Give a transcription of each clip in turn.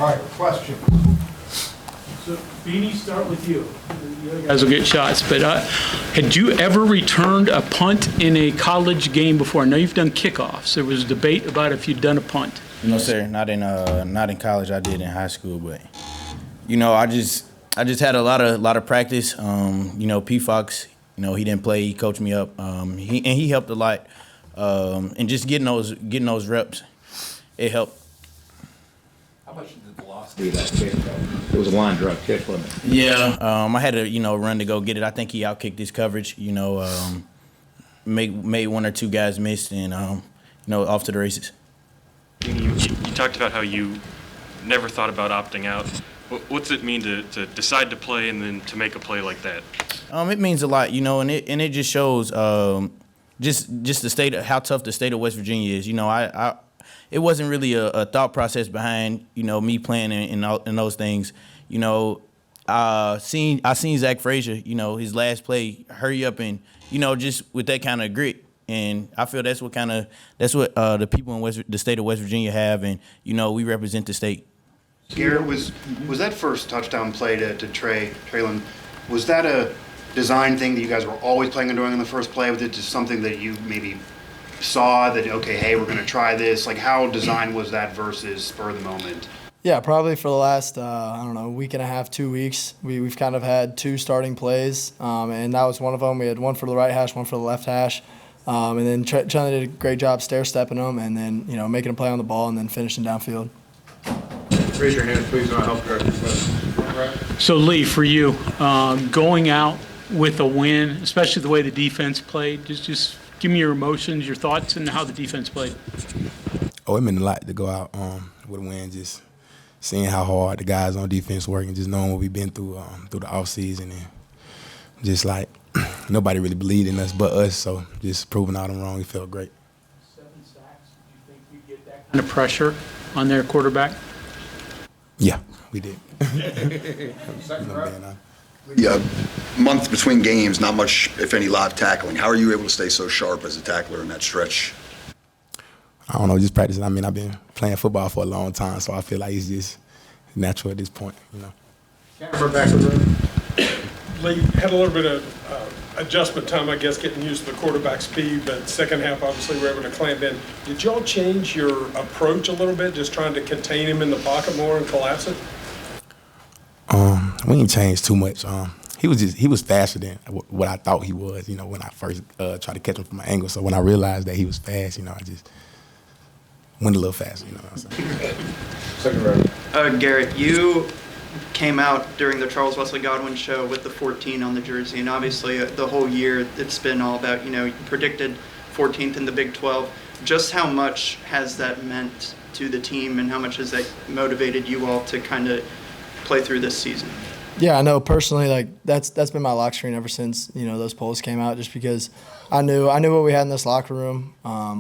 All right, questions? So, Beanie, start with you. The other guys will get shots, but had you ever returned a punt in a college game before? I know you've done kickoffs. There was debate about if you'd done a punt. No, sir. Not in college. I did in high school, but I just had a lot of practice. P. Fox, he didn't play. He coached me up. He helped a lot. And just getting those reps, it helped. How much did the velocity of that kick go? It was a line drive kick, wasn't it? Yeah. I had to, run to go get it. I think he outkicked his coverage. Made one or two guys miss, and off to the races. You talked about how you never thought about opting out. What's it mean to decide to play and then to make a play like that? It means a lot, and it just shows just the state of how tough the state of West Virginia is. It wasn't really a thought process behind me playing in those things. I seen Zach Frazier, his last play, hurry up and just with that kind of grit. And I feel that's what the people in the state of West Virginia have, and we represent the state. Garrett, was that first touchdown play to Traylon, was that a design thing that you guys were always planning on doing in the first play? Was it just something that you maybe saw that, okay, hey, we're going to try this? Like, how designed was that versus spur of the moment? Yeah, probably for the last, week and a half, 2 weeks, we've kind of had two starting plays, and that was one of them. We had one for the right hash, one for the left hash. And then Chandler did a great job stair-stepping them and then, making a play on the ball and then finishing downfield. Raise your hand, please, and I'll help direct your question. So, Lee, for you, going out with a win, especially the way the defense played, just give me your emotions, your thoughts, and how the defense played. Oh, it meant a lot to go out with a win, just seeing how hard the guys on defense work and just knowing what we've been through the offseason and just like nobody really believed in us but us, so just proving all them wrong, it felt great. 7 sacks, did you think you'd get that kind of pressure on their quarterback? Yeah, we did. Yeah, month between games, not much, if any, live tackling. How are you able to stay so sharp as a tackler in that stretch? I don't know, just practicing. I mean, I've been playing football for a long time, so I feel like it's just natural at this point, Camera back to the room. Lee, had a little bit of adjustment time, I guess, getting used to the quarterback speed, but second half, obviously, we're able to clamp in. Did y'all change your approach a little bit, just trying to contain him in the pocket more and collapse it? We didn't change too much. He was faster than what I thought he was, when I first tried to catch him from my angle. So when I realized that he was fast, I just went a little faster, what I'm saying. Second row. Garrett, you came out during the Charles Wesley Godwin show with the 14 on the jersey, and obviously the whole year it's been all about, you predicted 14th in the Big 12. Just how much has that meant to the team, and how much has that motivated you all to kind of play through this season? Yeah, I know personally, that's been my lock screen ever since, those polls came out, just because I knew what we had in this locker room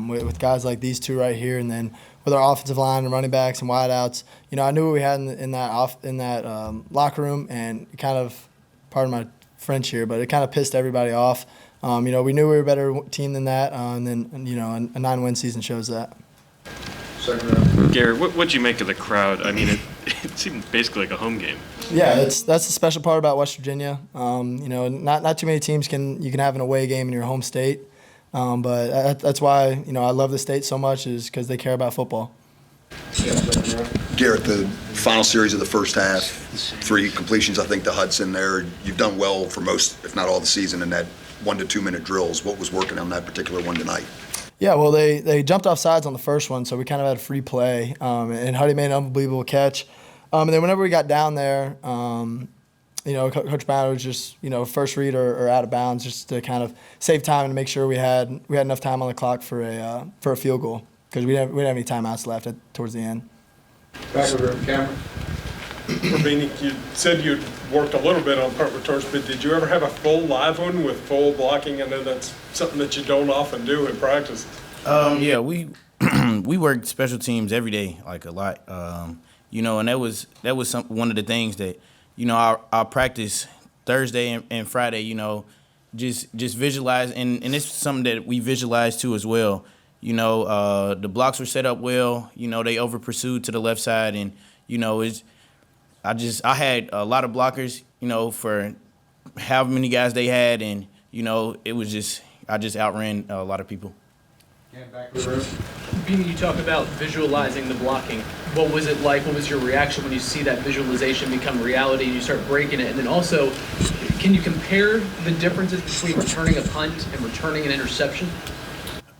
with guys like these two right here, and then with our offensive line and running backs and wideouts. I knew what we had in that locker room, and kind of, pardon my French here, but it kind of pissed everybody off. We knew we were a better team than that, and then a 9-win season shows that. Second row. Garrett, what'd you make of the crowd? I mean, it seemed basically like a home game. Yeah, that's the special part about West Virginia. Not too many teams you can have an away game in your home state, but that's why I love the state so much, is because they care about football. Garrett, the final series of the first half, 3 completions, I think, to Hudson there. You've done well for most, if not all, the season in that 1 to 2 minute drills. What was working on that particular one tonight? Yeah, well, they jumped off sides on the first one, so we kind of had a free play, and Huddy made an unbelievable catch. And then whenever we got down there, Coach Mayo was just, first read or out of bounds, just to kind of save time and make sure we had enough time on the clock for a field goal, because we didn't have any timeouts left towards the end. Back of the room, camera. Beanie, you said you'd worked a little bit on punt returns, but did you ever have a full live one with full blocking? I know that's something that you don't often do in practice. Yeah, we work special teams every day, like a lot. And that was one of the things that, our practice Thursday and Friday, just visualize, and it's something that we visualize too as well. The blocks were set up well. They over pursued to the left side, and you know, I had a lot of blockers, you know, for how many guys they had, and you know, I just outran a lot of people. Beanie, you talk about visualizing the blocking. What was it like? What was your reaction when you see that visualization become reality and you start breaking it? And then also, can you compare the differences between returning a punt and returning an interception?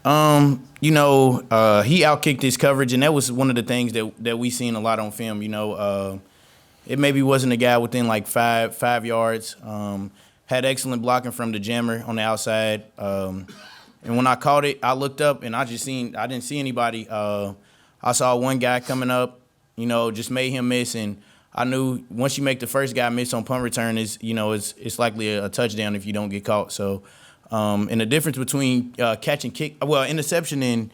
You know, he outkicked his coverage, and that was one of the things that we seen a lot on film. You know, it maybe wasn't a guy within like five yards. Had excellent blocking from the jammer on the outside. And when I caught it, I looked up and I didn't see anybody. I saw one guy coming up, you know, just made him miss, and I knew once you make the first guy miss on punt return, it's likely a touchdown if you don't get caught. So, and the difference between catch and kick, interception and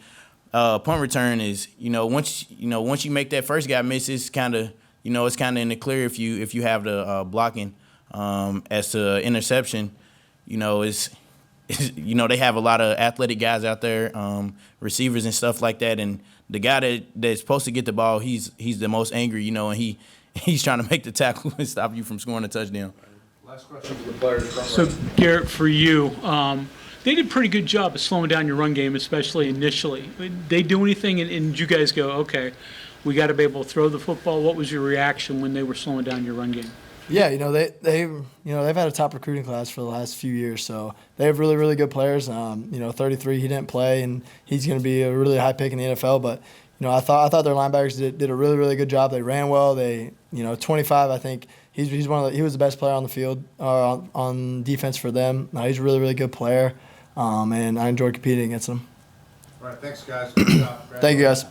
punt return is, once you make that first guy miss, it's kind of in the clear if you have the blocking. As to interception, they have a lot of athletic guys out there, receivers and stuff like that, and the guy that's supposed to get the ball, he's the most angry, and he's trying to make the tackle and stop you from scoring a touchdown. Last question for the players. So, Garrett, for you, they did a pretty good job of slowing down your run game, especially initially. Did they do anything, and you guys go, okay, we got to be able to throw the football? What was your reaction when they were slowing down your run game? Yeah, they've had a top recruiting class for the last few years, so they have really, really good players. 33, he didn't play, and he's going to be a really high pick in the NFL. But I thought their linebackers did a really, really good job. They ran well. 25, I think he was the best player on the field on defense for them. He's a really, really good player, and I enjoyed competing against him. All right, thanks, guys. Good job. Thank you, guys.